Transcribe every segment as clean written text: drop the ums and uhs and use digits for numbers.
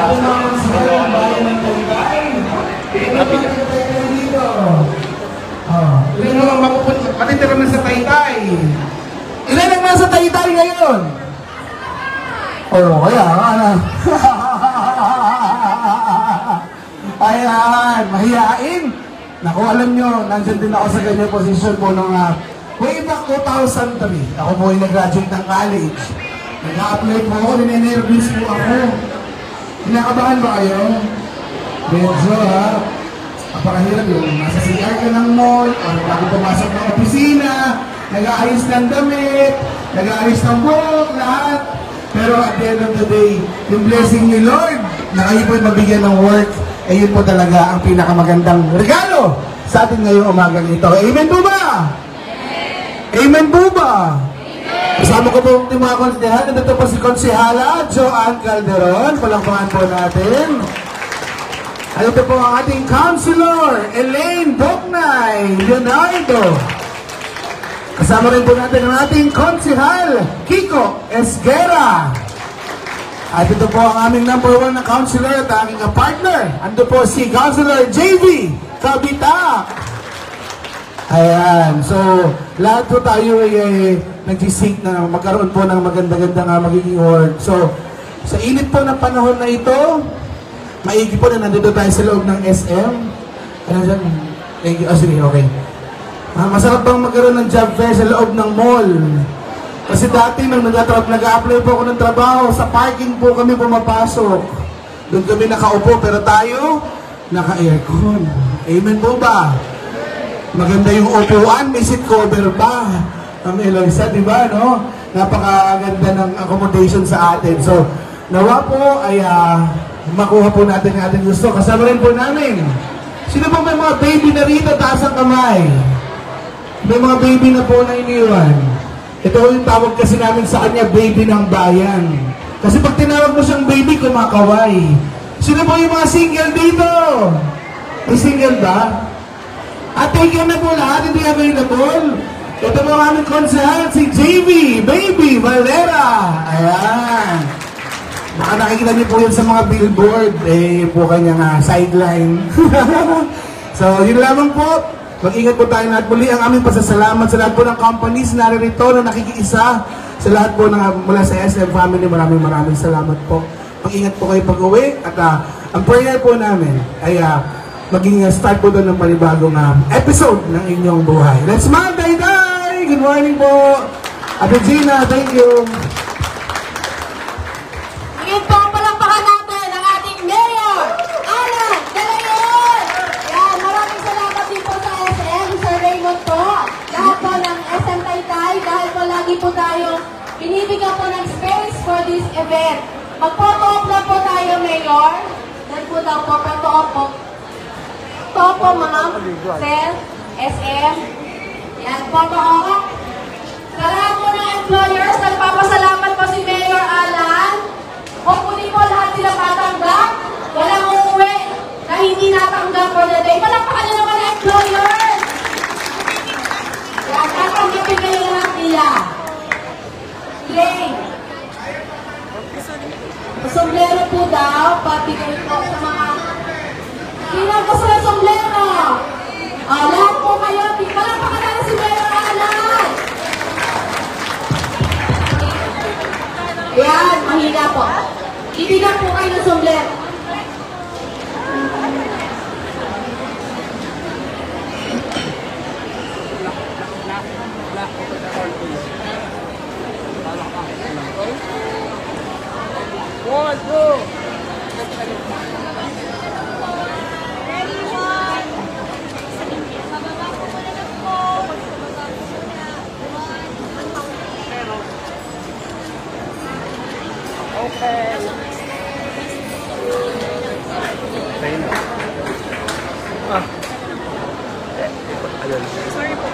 ating mga konsigal ng bayan ng Taytay. Dito. Ilan ang matitira na sa Taytay? Ilan ang nasa Taytay ngayon? Kaya nga. Ayan, mahihain. Naku, alam nyo, nandyan din ako sa ganyan posisyon po nung way back 2003. Ako po ay nag-graduate ng college. Nag-a-apply po ako, nine-nervous po ako. Kinakabahan ba kayo? Medyo napakahirap yung nasa CR ka ng mall, o bago pumasok ng opisina, nag-aayos ng damit, nag-aayos ng buhok, lahat. Pero at the end of the day, yung blessing ni Lord, na kayo po'y mabigyan ng work, eh yun po talaga ang pinakamagandang regalo sa atin ngayong umagang ito. Amen po ba? Amen po ba? Kasama ko po yung mga konsihala. Nandito po si Konsihala Joanne Calderon. Palangpangan po natin. Nandito po ang ating Councilor Elaine Bognay Leonardo. Kasama rin po natin ang ating Konsihal Kiko Esguera. At ito po ang aming #1 na Councilor at aking partner. Ando po si Councilor JV Kabita. Ayan, so lahat po tayo ay nagsisink na magkaroon po ng maganda-ganda magiging work. So, sa init po ng panahon na ito, maigi po na nandito tayo sa loob ng SM. Ano dyan? Thank you. Sige, okay. Masarap bang magkaroon ng job fair sa loob ng mall? Kasi dati nang nag-a-apply po ako ng trabaho, sa parking po kami pumapasok. Doon kami nakaupo, pero tayo, naka-aircon. Amen po ba? Maganda yung upuan, may seat cover pa. Eloisa, di ba, no? Napakaganda ng accommodation sa atin. So, nawa po ay makuha po natin yung ating gusto. Kasama rin po namin. Sino po may mga baby na rito? Taas ang kamay. May mga baby na po na iniwan. Ito yung tawag kasi namin sa kanya, baby ng bayan. Kasi pag tinawag mo siyang baby, kumakaway. Sino po yung mga single dito? May single ba? At take na po lahat, hindi available. Ito po ang aming konsehal, si JV, Baby Valera. Ayan. Baka nakikita niyo po yun sa mga billboard, po kanyang sideline. So, yun lamang po. Mag-ingat po tayo lahat. Muli ang aming pasasalamat sa lahat po ng companies na naririto na nakikiisa. Sa lahat po mula sa SM family, maraming salamat po. Mag-ingat po kayo pag-uwi. At ang prayer po namin ay maging start po doon ng panibagong episode ng inyong buhay. Let's smile, Taytay! Good morning po! Ate Gina, thank you! Ngayon po, palakpakan natin ang ating Mayor, Alan Galayon! Yan, maraming salamat din po sa SM, Sir Raymond po. Lahat po ng SM Taytay, dahil po lagi po tayo binibigyan po ng space for this event. Mag-photo op na po tayo, Mayor. Dahil po daw po, photo op po. Topo, ma'am, Sel, SM. Yan, photo op. Sa lahat po ng employers, nagpapasalamat po si Mayor Alan. Hopefully po lahat sila patanggap. Walang uuwi na hindi natanggap for the day. Palakpakan niyo naman ang employers. Yan, tatanggapin kayo lahat nila. Yay! Sombrero po daw, pabigay po sa mga sino gusto ng sombrero? Lahat po kayo, palakpakan natin si Mayor Alan. Yan, mahina po. Ibigyan po kayo ng sombrero. One, two. Okay. Sorry po.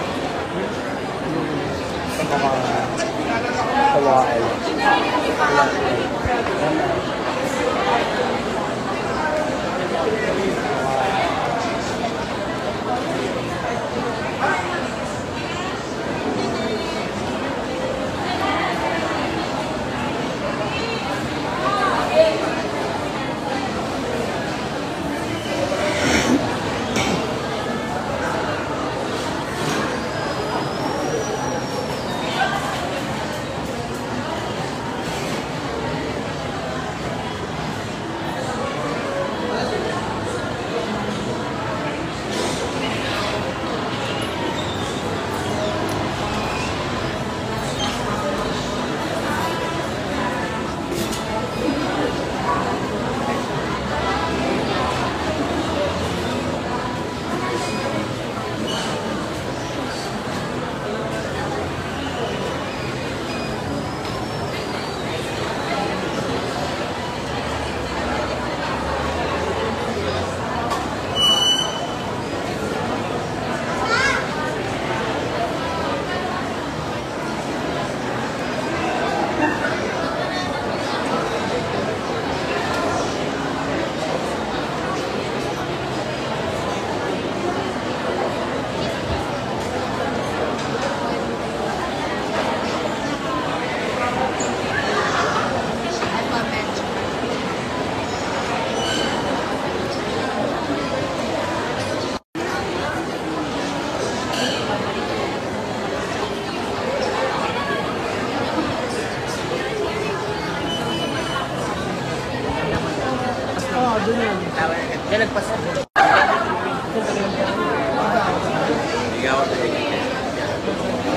Kaya nagpas.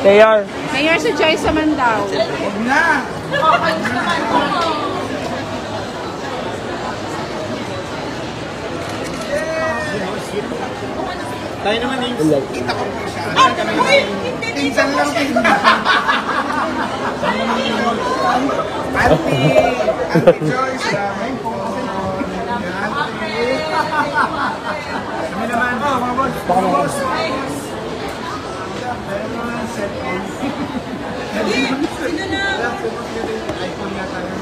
Mayor. Mayor si Joyce naman daw. Huwag na! Tayo naman yung... Kita ko po siya. Pinsan lang din. Auntie Joyce, may po. Kami naman. Mga boss. Mga boss. iPhone yata yun.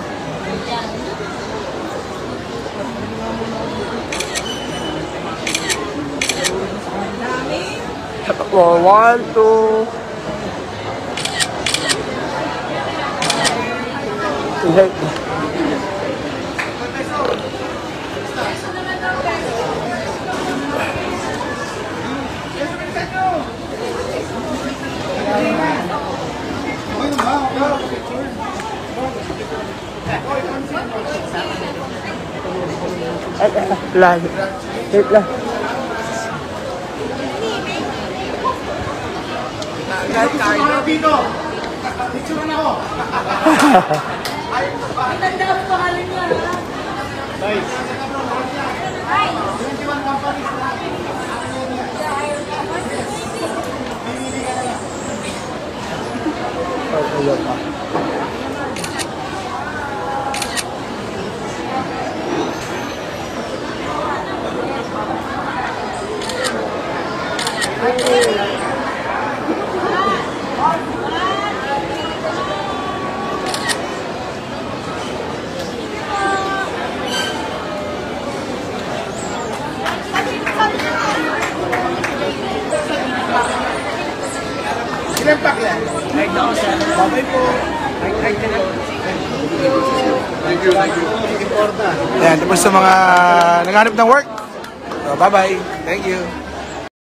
One, two. Lang. Wait lang. Dito! Picture na ako! Tanda mo pangalan niya, ha? Ay! 21 companies na. Ilan pack yan? 5,000. Babay po. Thank you. Ayan, tapos sa mga naghanap ng work. So, bye-bye. Thank you.